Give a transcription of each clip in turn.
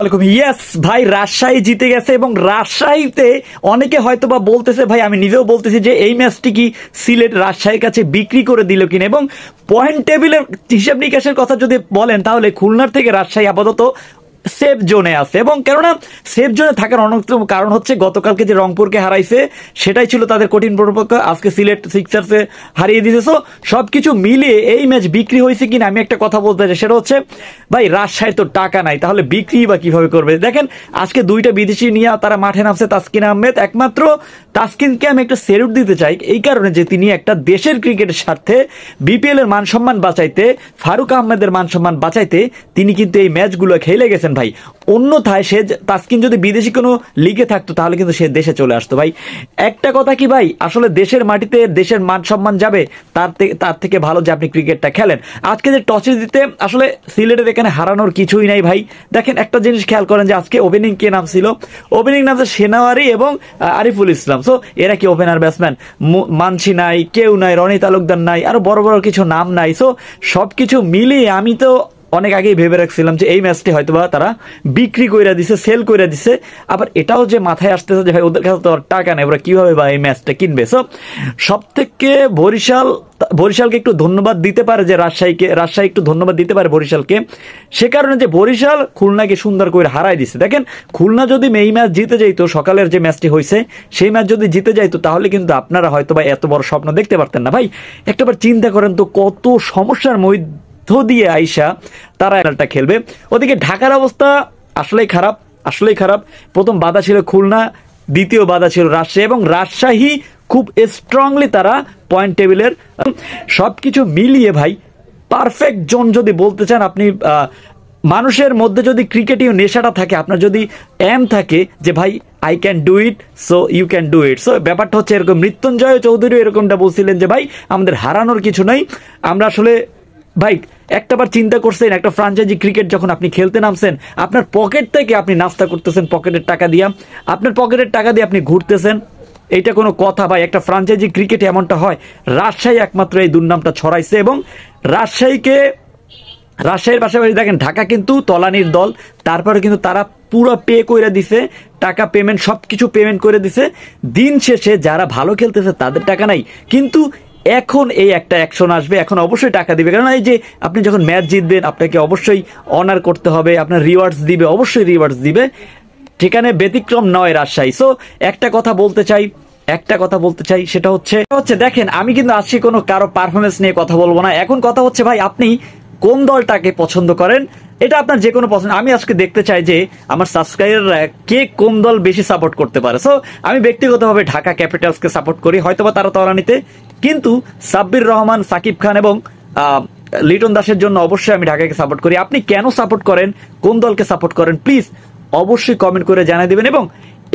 Yes ভাই, রাজশাহী জিতে গেছে এবং রাজশাহীতে অনেকে হয়তো বা বলতেছে, ভাই আমি নিজেও বলতেছি যে এই ম্যাচটি কি সিলেট রাজশাহীর কাছে বিক্রি করে দিল কিনা। এবং পয়েন্ট টেবিলের হিসাব নিকাশের কথা যদি বলেন তাহলে খুলনার থেকে রাজশাহী আপাতত সেফ জোনে আছে। এবং কেননা সেফ জোনে থাকার অন্যতম কারণ হচ্ছে গতকালকে যে রংপুরকে হারাইছে সেটাই ছিল তাদের কঠিন প্রতিপক্ষ, আজকে সিলেট সিক্সার্সে হারিয়ে দিয়েছে। সো সবকিছু মিলিয়ে এই ম্যাচ বিক্রি হয়েছে কিনা আমি একটা কথা বলতে চাই, সেটা হচ্ছে ভাই রাজশাহীর তো টাকা নাই, তাহলে বিক্রি বা কিভাবে করবে। দেখেন আজকে দুইটা বিদেশি নিয়ে তারা মাঠে নামছে, তাসকিন আহমেদ। একমাত্র তাসকিনকে আমি একটা সেলুট দিতে চাই এই কারণে যে তিনি একটা দেশের ক্রিকেটের স্বার্থে বিপিএল এর মান সম্মান বাঁচাইতে, ফারুক আহমেদের মান সম্মান বাঁচাইতে তিনি কিন্তু এই ম্যাচগুলো খেলে গেছেন ভাই। অন্যথায় সে তাসকিন যদি বিদেশি কোনো লিগে থাকতো তাহলে কিন্তু সে দেশে চলে আসতো ভাই। একটা কথা কি ভাই, আসলে দেশের মাটিতে দেশের মান সম্মান যাবে তার থেকে ভালো যে আপনি ক্রিকেটটা খেলেন। আজকে যে টসে জিতে আসলে সিলেটের এখানে হারানোর কিছুই নাই ভাই। দেখেন একটা জিনিস খেয়াল করেন যে আজকে ওপেনিং কে নাম ছিল, ওপেনিং নামছে সেনাওয়ারি এবং আরিফুল ইসলাম। সো এরা কি ওপেনার ব্যাটসম্যান? মানছি নাই, কেউ নাই, রনি তালুকদার নাই, আরো বড় বড় কিছু নাম নাই। সো সবকিছু মিলিয়ে আমি তো অনেক আগেই ভেবে রাখছিলাম যে এই ম্যাচটি হয়তো বা তারা বিক্রি করে দিছে, সেল করে দিছে। আবার এটাও যে মাথায় আসতেছে যে ভাই ওদের কাছে তো আর টাকা নেই, ওরা কিভাবে বা এই ম্যাচটা কিনবে। সো সব থেকে বরিশালকে একটু ধন্যবাদ দিতে পারে যে রাজশাহী একটু ধন্যবাদ দিতে পারে বরিশালকে, সে কারণে যে বরিশাল খুলনাকে সুন্দর করে হারাই দিছে। দেখেন খুলনা যদি এই ম্যাচ জিতে যাইতো, সকালের যে ম্যাচটি হয়েছে সেই ম্যাচ যদি জিতে যাইতো তাহলে কিন্তু আপনারা হয়তো বা এত বড় স্বপ্ন দেখতে পারতেন না ভাই। একটাবার চিন্তা করেন তো কত সমস্যার মধ্যে দিয়ে আইসা তারা খেলাটা খেলবে। ওদিকে ঢাকার অবস্থা আসলেই খারাপ। প্রথম বাধা ছিল খুলনা, দ্বিতীয় বাধা ছিল রাজশাহী এবং রাজশাহী খুব স্ট্রংলি তারা পয়েন্ট টেবিলের সবকিছু মিলিয়ে ভাই পারফেক্ট জোন। যদি বলতে চান আপনি, মানুষের মধ্যে যদি ক্রিকেটীয় নেশাটা থাকে, আপনার যদি এম থাকে যে ভাই I can do it, so you can do it. So ব্যাপারটা হচ্ছে এরকম। মৃত্যুঞ্জয় চৌধুরী এরকমটা বলছিলেন যে ভাই আমাদের হারানোর কিছু নাই, আমরা আসলে ভাই একটাবার চিন্তা করছেন একটা ফ্রাঞ্চাইজি ক্রিকেট যখন আপনি খেলতে নামছেন, আপনার পকেট থেকে আপনি নাস্তা করতেছেন, পকেটের টাকা দিয়ে, আপনার পকেটের টাকা দিয়ে আপনি ঘুরতেছেন, এইটা কোনো কথা ভাই? একটা ফ্রাঞ্চাইজি ক্রিকেট এমনটা হয়। রাজশাহী একমাত্র এই দুর্নামটা ছড়াইছে এবং রাজশাহীর পাশাপাশি দেখেন ঢাকা কিন্তু তলানির দল, তারপরে কিন্তু তারা পুরো পে করে দিছে, টাকা পেমেন্ট সবকিছু পেমেন্ট করে দিছে। দিন শেষে যারা ভালো খেলতেছে তাদের টাকা নাই, কিন্তু এখন এই একটা অ্যাকশন আসবে, এখন অবশ্যই টাকা দিবে। কারণ এই যে আপনি যখন ম্যাচ জিতবেন আপনাকে অবশ্যই অনার করতে হবে, আপনার রিওয়ার্ডস দিবে, অবশ্যই রিওয়ার্ডস দিবে। সেখানে ব্যতিক্রম নয় রাজশাহী। সো একটা কথা বলতে চাই সেটা হচ্ছে দেখেন আমি কিন্তু আজকে কোনো কারো পারফরমেন্স নিয়ে কথা বলবো না। এখন কথা হচ্ছে ভাই আপনি কোন দলটাকে পছন্দ করেন, এটা আপনার যে কোনো পছন্দ। আমি আজকে দেখতে চাই যে আমার সাবস্ক্রাইবাররা কে কোন দল বেশি সাপোর্ট করতে পারে। সো আমি ব্যক্তিগতভাবে ঢাকা ক্যাপিটালসকে সাপোর্ট করি, হয়তোবা তারা তলানিতে, কিন্তু সাব্বির রহমান, সাকিব খান এবং লিটন দাসের জন্য অবশ্যই আমি ঢাকাকে সাপোর্ট করি। আপনি কেন সাপোর্ট করেন, কোন দলকে সাপোর্ট করেন, প্লিজ অবশ্যই কমেন্ট করে জানিয়ে দিবেন। এবং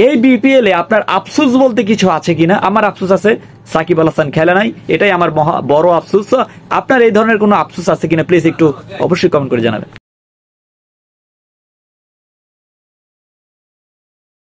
এই বিপিএল এ আপনার আফসোস বলতে কিছু আছে কিনা? আমার আফসোস আছে সাকিব আল হাসান খেলে নাই, এটাই আমার বড় আফসোস। আপনার এই ধরনের কোনো আফসোস আছে কিনা প্লিজ একটু অবশ্যই কমেন্ট করে জানাবেন।